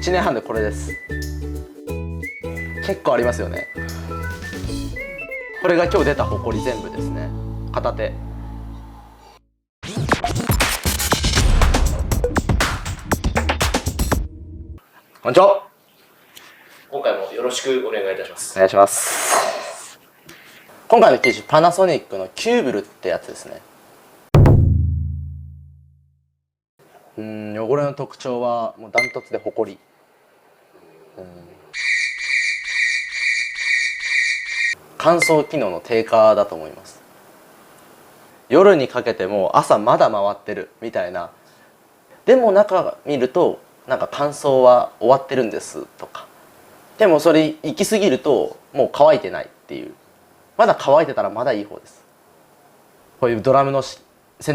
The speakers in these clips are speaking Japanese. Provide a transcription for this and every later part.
1年半でこれです。結構ありますよね。これが今日出たホコリ全部ですね。片手。こんにちは。今回もよろしくお願いいたします。お願いします。今回の機種、パナソニックのキューブルってやつですね。汚れの特徴はもうダントツでホコリ。乾燥機能の低下だと思います。夜にかけても朝まだ回ってるみたいな。でも中見るとなんか乾燥は終わってるんですとか。でもそれ行き過ぎるともう乾いてないっていう。まだ乾いてたらまだいい方です。こういうドラムの洗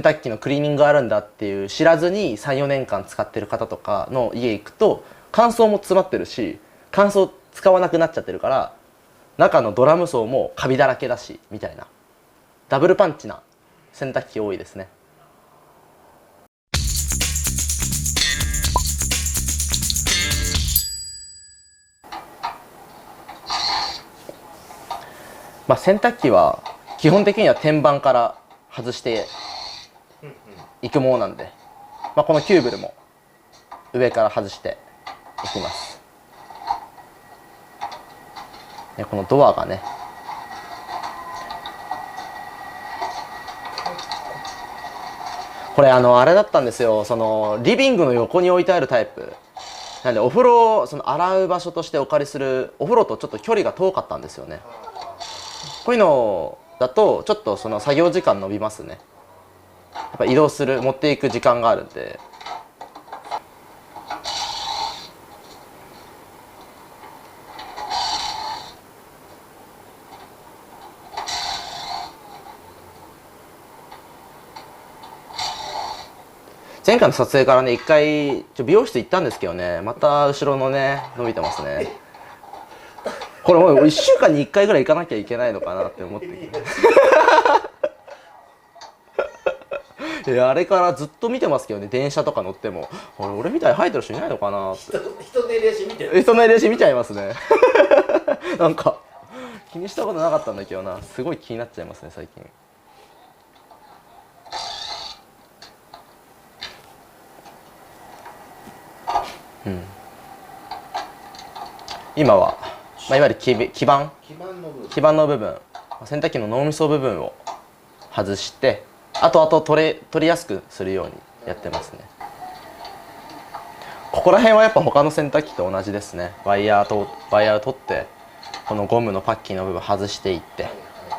濯機のクリーニングあるんだっていう知らずに 3,4 年間使ってる方とかの家行くと乾燥も詰まってるし、乾燥使わなくなっちゃってるから中のドラム層もカビだらけだしみたいな、ダブルパンチな洗濯機多いですね。洗濯機は基本的には天板から外していくものなんで、このキューブルも上から外していきます。このドアがね、これあれだったんですよ。そのリビングの横に置いてあるタイプなんで、お風呂その洗う場所としてお借りするお風呂とちょっと距離が遠かったんですよね。こういうのだとちょっとその作業時間伸びますね。やっぱ移動する持っていく時間があるんで。前回の撮影からね、一回美容室行ったんですけどね、また後ろのね伸びてますね。これもう1週間に1回ぐらい行かなきゃいけないのかなって思っていや、あれからずっと見てますけどね。電車とか乗っても俺みたいに生えてる人いないのかなって。人の襟足見てる。人の襟足見ちゃいますねなんか気にしたことなかったんだけどな、すごい気になっちゃいますね最近。今は、いわゆる基板の部分、洗濯機の脳みそ部分を外して後々取りやすくするようにやってますね。ここら辺はやっぱ他の洗濯機と同じですね。ワイヤーを取ってこのゴムのパッキンの部分外していって、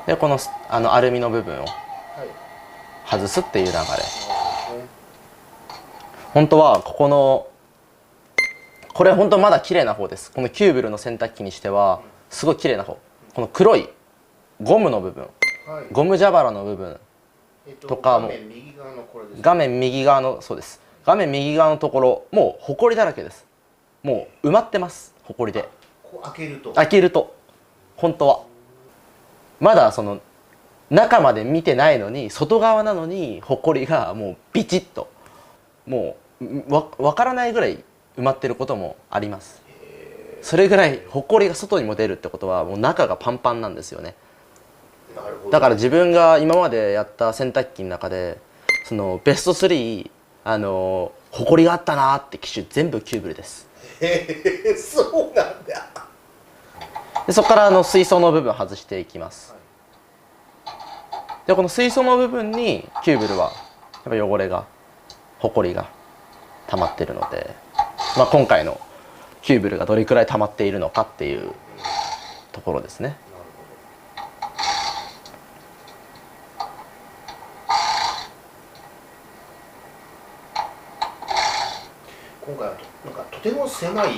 でこのアルミの部分を外すっていう流れ。本当はこれ本当まだ綺麗な方です。このキューブルの洗濯機にしてはすごい綺麗な方。この黒いゴムの部分、ゴム蛇腹の部分とかも、画面右側の、そうです、画面右側のところもうホコリだらけです。もう埋まってます、ホコリで。開けると本当はまだその中まで見てないのに、外側なのにホコリがもうビチッと、もうわからないぐらい埋まってることもあります。それぐらいホコリが外にも出るってことはもう中がパンパンなんですよね。だから自分が今までやった洗濯機の中でそのベスト3ホコリがあったなーって機種全部キューブルです。そうなんだ。でそこから水槽の部分外していきます。でこの水槽の部分にキューブルはやっぱ汚れが、ホコリが溜まってるので、今回のキューブルがどれくらい溜まっているのかっていうところですね。今回はなんかとても狭い。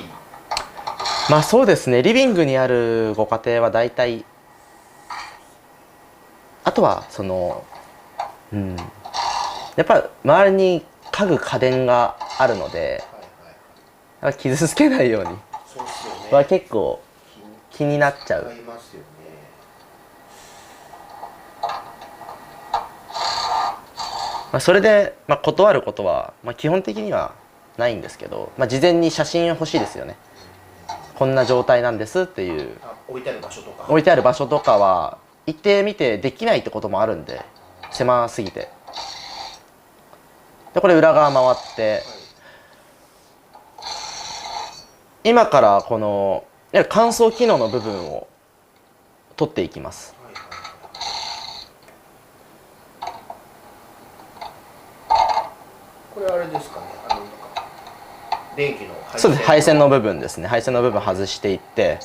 そうですね。リビングにあるご家庭は大体、あとはそのやっぱ周りに家具家電があるので、傷つけないようには結構気になっちゃう。それで、断ることは、基本的にはないんですけど、まあ、事前に写真欲しいですよね。こんな状態なんですっていう。置いてある場所とか。置いてある場所とかは行ってみてできないってこともあるんで、狭すぎて。でこれ裏側回って、今からこのいわゆる乾燥機能の部分を取っていきます。これあれですかね、電気の配線。そうです、配線の部分ですね。配線の部分外していって、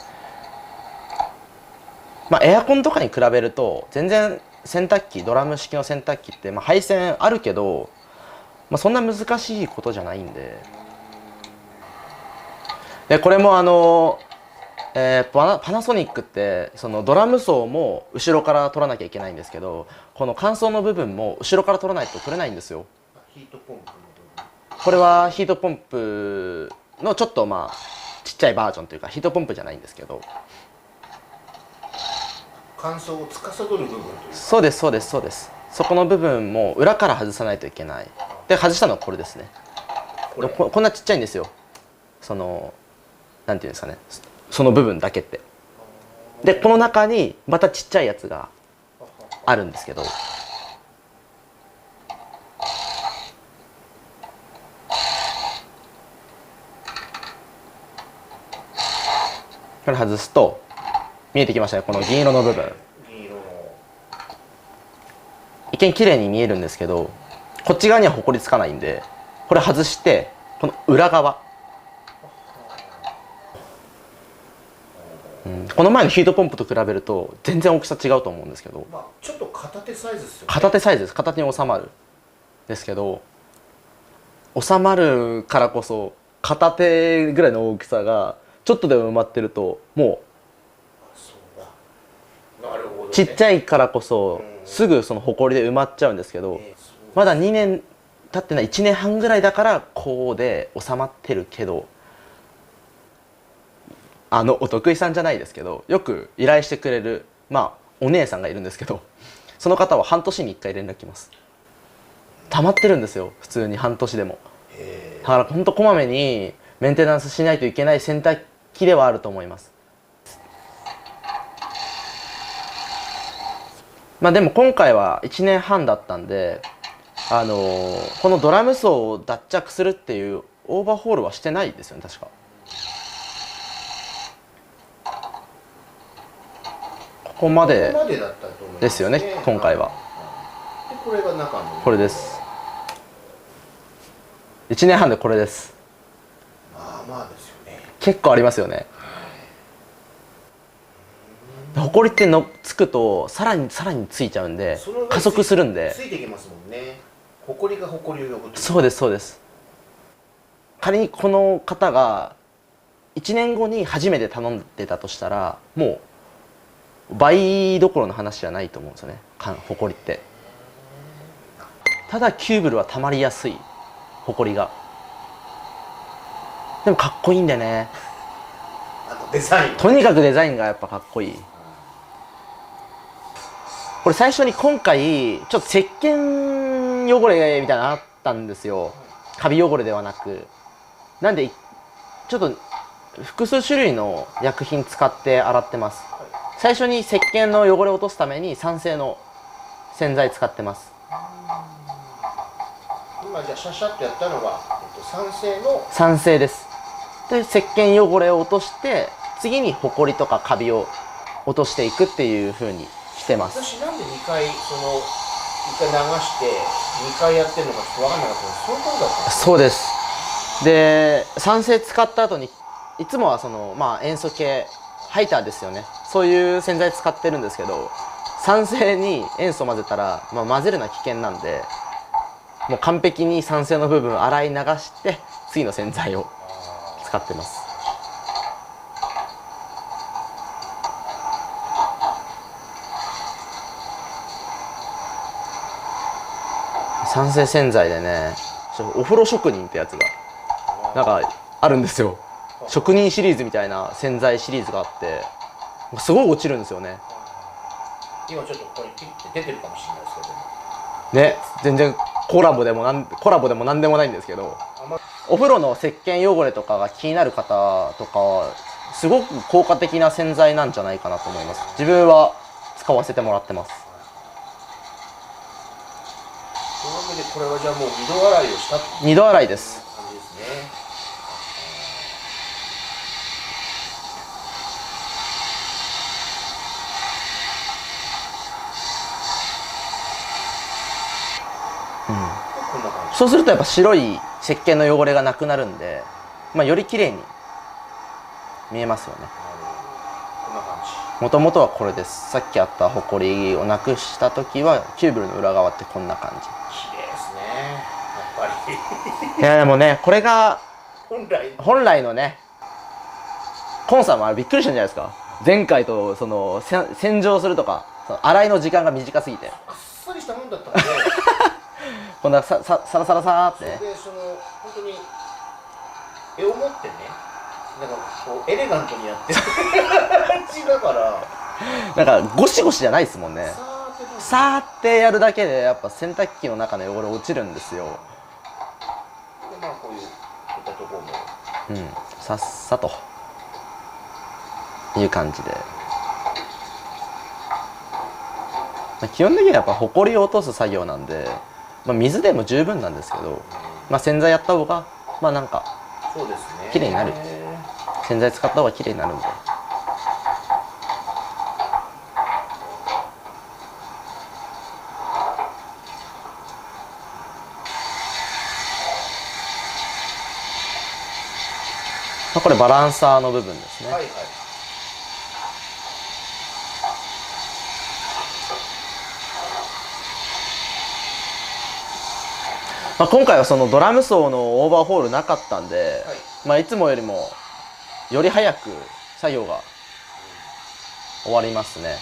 まあ、エアコンとかに比べると全然洗濯機、ドラム式の洗濯機って、まあ、配線あるけど、まあ、そんな難しいことじゃないんで。でこれもパナソニックってそのドラム層も後ろから取らなきゃいけないんですけど、この乾燥の部分も後ろから取らないと取れないんですよ。ヒートポンプの部分。これはヒートポンプのちょっとまあちっちゃいバージョンというか、ヒートポンプじゃないんですけど、乾燥を司る部分というか。そうですそうですそうです。そこの部分も裏から外さないといけない。で外したのはこれですね。こんなちっちゃいんですよ。そのなんていうんですかね、その部分だけって。でこの中にまたちっちゃいやつがあるんですけど、これ外すと見えてきましたね、この銀色の部分。銀色の。一見綺麗に見えるんですけど、こっち側にはホコリつかないんで、これ外してこの裏側、この前のヒートポンプと比べると全然大きさ違うと思うんですけど、まあ、ちょっと片手サイズですよね。片手サイズです。片手に収まるですけど、収まるからこそ片手ぐらいの大きさがちょっとでも埋まってると、もうなるほど、ね、ちっちゃいからこそすぐそのホコリで埋まっちゃうんですけど、まだ2年経ってない、1年半ぐらいだからこうで収まってるけど、お得意さんじゃないですけど、よく依頼してくれるまあお姉さんがいるんですけど、その方は半年に1回連絡来ます。溜まってるんですよ、普通に半年でも。だから本当こまめにメンテナンスしないといけない洗濯機ではあると思います。まあでも今回は1年半だったんで、このドラム層を脱着するっていうオーバーホールはしてないですよね、確か。ここまでですよね、今回は。でこれが中のこれです。1年半でこれです。まあまあですよね。結構ありますよね。ホコリってつくとさらについちゃうんで、加速するんで。ついてきますもんね。ホコリがホコリを呼ぶ。そうですそうです。仮にこの方が1年後に初めて頼んでたとしたら、もう倍どころの話じゃないと思うんですよね、ホコリって。ただキューブルは溜まりやすい、ホコリが。でもかっこいいんでね。デザイン、とにかくデザインがやっぱかっこいい。これ最初に今回ちょっと石鹸汚れみたいなのあったんですよ、カビ汚れではなく。なんでちょっと複数種類の薬品使って洗ってます。最初に石鹸の汚れを落とすために酸性の洗剤使ってます。今じゃあシャシャッとやったのが、酸性です。で石鹸汚れを落として、次にホコリとかカビを落としていくっていう風にしてます。私なんで1回流して2回やってるのかちょっと分かんなかったです。そういうことだったんですか？そうです。で酸性使った後にいつもは塩素系ハイターですよね、そういう洗剤使ってるんですけど、酸性に塩素混ぜたら、混ぜるのは危険なんで、もう完璧に酸性の部分洗い流して次の洗剤を使ってます。酸性洗剤でね、お風呂職人ってやつがなんかあるんですよ。職人シリーズみたいな洗剤シリーズがあって、すごい落ちるんですよね。今ちょっとここにピッて出てるかもしれないですけどね、全然コラボでもなんでもないんですけど、お風呂の石鹸汚れとかが気になる方とかはすごく効果的な洗剤なんじゃないかなと思います。自分は使わせてもらってます。というわけでこれはじゃあもう二度洗いをしたって二度洗いです。感じですね。こんな感じ。そうするとやっぱ白い石鹸の汚れがなくなるんで、まあ、より綺麗に見えますよね。こんな感じ。もともとはこれです。さっきあったホコリをなくした時はキューブルの裏側ってこんな感じ。綺麗ですね、やっぱり。いやでもね、これが本来のね、コンさんもびっくりしたんじゃないですか。前回とその洗浄するとか洗いの時間が短すぎてあっさりしたもんだったんでこんなサラサラサーってね。でその本当に絵を持ってね、なんかこうエレガントにやってる感じだから、なんかゴシゴシじゃないですもんね。ささーってやるだけでやっぱ洗濯機の中の汚れ落ちるんですよ。でまあこういったところもさっさという感じで、基本的にはやっぱホコリを落とす作業なんで、水でも十分なんですけど、洗剤やった方がなんかそうですね、綺麗になる。洗剤使った方が綺麗になるんで。これバランサーの部分ですね。はいはい。今回はそのドラム層のオーバーホールなかったんで、いつもよりもより早く作業が終わりますね。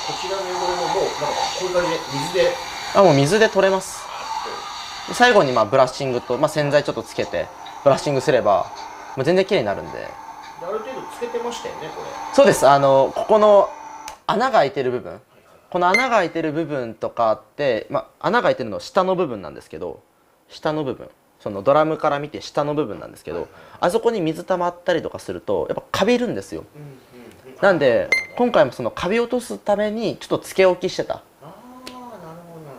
こちらの汚れももうなんかこういう感じで水でもう水で取れます。最後にブラッシングと、洗剤ちょっとつけてブラッシングすればもう全然綺麗になるんで。ある程度つけてましたよね、これ。そうです。ここの穴が開いてる部分、この穴が開いてる部分とかって、穴が開いてるのは下の部分なんですけど、下の部分、そのドラムから見て下の部分なんですけど、あそこに水溜まったりとかするとやっぱカビるんですよ。なんで今回もそのカビ落とすためにちょっとつけ置きしてた。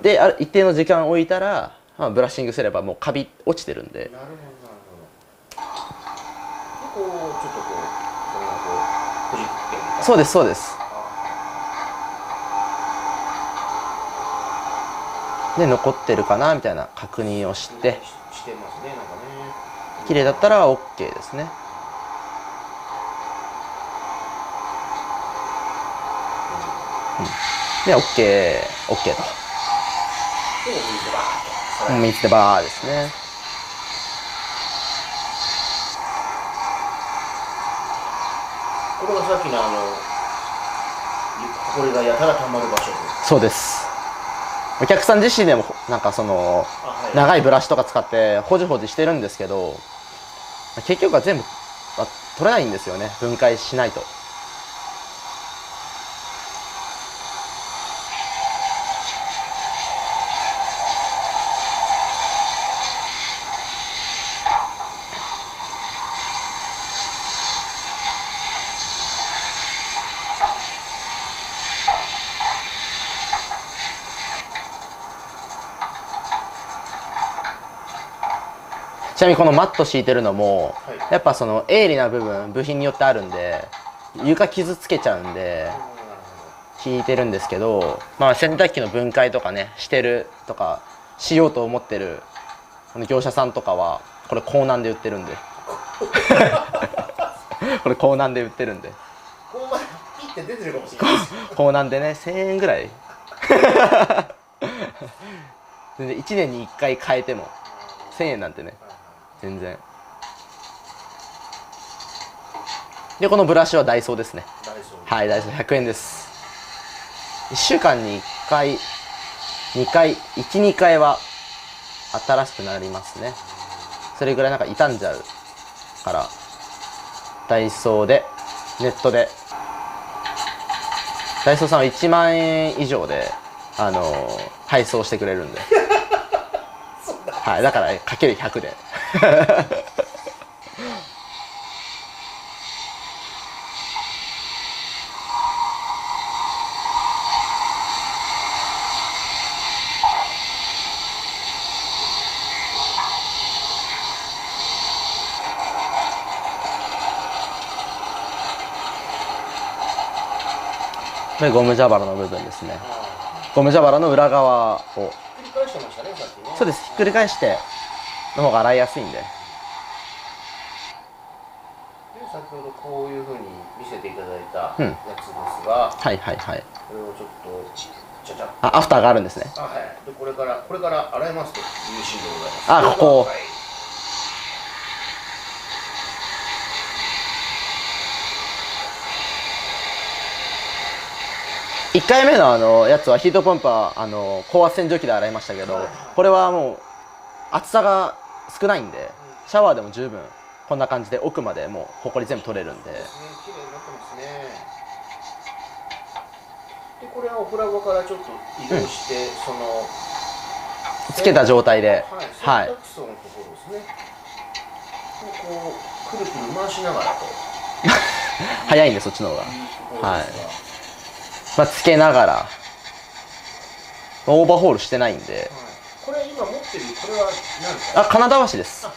で一定の時間置いたら、ブラッシングすればもうカビ落ちてるんで。なるほどなるほど。こうちょっとこうこれがこうポジって。そうですそうです。で残ってるかなみたいな確認をしてしてますね、なんかね。綺麗だったら OK ですね。で OK と。水でバーですね。これがさっきのこれがやたらたまる場所で。そうです。お客さん自身でもなんかその長いブラシとか使ってホジホジしてるんですけど、結局は全部取れないんですよね、分解しないと。ちなみにこのマット敷いてるのも、やっぱその鋭利な部分、部品によってあるんで床傷つけちゃうんで敷いてるんですけど、洗濯機の分解とかねしてるとかしようと思ってる業者さんとかはこれコーナンで売ってるんでこれコーナンで売ってるんで、こうピッて出てるかもしれないです。コーナンでね1000円ぐらい全然1年に1回変えても1000円なんてね全然。でこのブラシはダイソーですね。はい、ダイソー100円です。1週間に1回2回は新しくなりますね。それぐらいなんか傷んじゃうからダイソーでネットでダイソーさんは1万円以上で配送してくれるんではい、だからかける100ででゴム蛇腹の部分ですね。ゴム蛇腹の裏側をひっくり返してましたね、さっきね。そうです、ひっくり返しての方が洗いやすいんで。で先ほどこういうふうに見せていただいたやつですが、はいはいはい。これをちょっとちゃちゃっあ、アフターがあるんですね。はい。でこれから洗いますというシーンでございます。あ、ここ。はい、1回目のやつはヒートポンプは高圧洗浄機で洗いましたけど、これはもう厚さが少ないんでシャワーでも十分こんな感じで奥までもうホコリ全部取れるんで。綺麗になってますね。でこれはお風呂場からちょっと移動して、そのつけた状態で、はい、洗濯槽のところですね。こうくるくる回しながらと早いんでそっちの方が。はい。まあ、つけながらオーバーホールしてないんで、これ今持ってるこれは何ですか？あ、金田和紙です。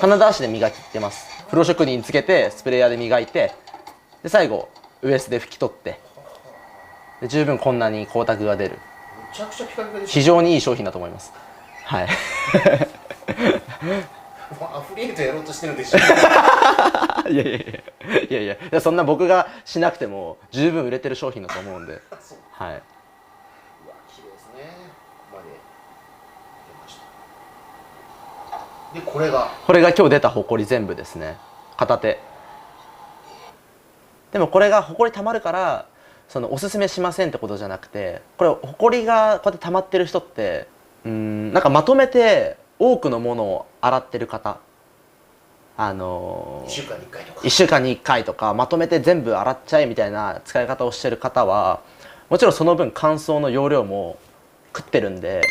金田和紙で磨いてます。風呂職人につけてスプレーヤーで磨いて、で最後ウエスで拭き取って、で十分こんなに光沢が出る、めちゃくちゃピカピカです。非常にいい商品だと思います。はいアフリエイトやろうとしてるんでしょいやいやいやいや、そんな僕がしなくても十分売れてる商品だと思うんで。はい。うわ綺麗ですね。ここまで出ました。でこれが今日出たホコリ全部ですね。片手。でもこれがホコリたまるからおすすめしませんってことじゃなくて、これホコリがこうやってたまってる人ってなんかまとめて多くのものを洗ってる方、1週間に1回とか1週間に1回とかまとめて全部洗っちゃえみたいな使い方をしてる方はもちろんその分乾燥の容量も食ってるんで、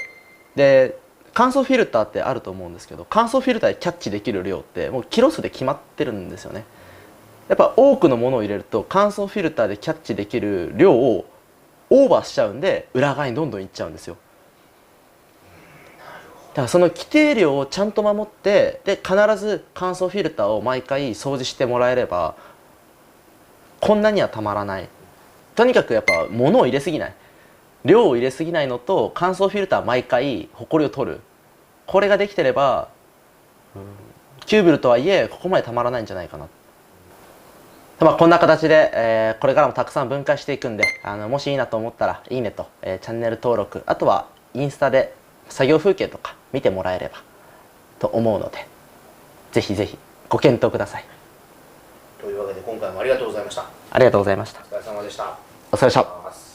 乾燥フィルターってあると思うんですけど、乾燥フィルターでキャッチできる量ってもうキロ数で決まってるんですよね。やっぱ多くのものを入れると乾燥フィルターでキャッチできる量をオーバーしちゃうんで裏側にどんどんいっちゃうんですよ。だからその規定量をちゃんと守って、で必ず乾燥フィルターを毎回掃除してもらえればこんなにはたまらない。とにかくやっぱ物を入れすぎない、量を入れすぎないのと乾燥フィルター毎回ホコリを取る、これができてればキューブルとはいえここまでたまらないんじゃないかな。まあこんな形で、これからもたくさん分解していくんで、もしいいなと思ったらいいねと、チャンネル登録、あとはインスタで作業風景とか見てもらえればと思うので、ぜひぜひご検討ください。というわけで今回もありがとうございました。ありがとうございました。お疲れ様でした。お疲れ様でした。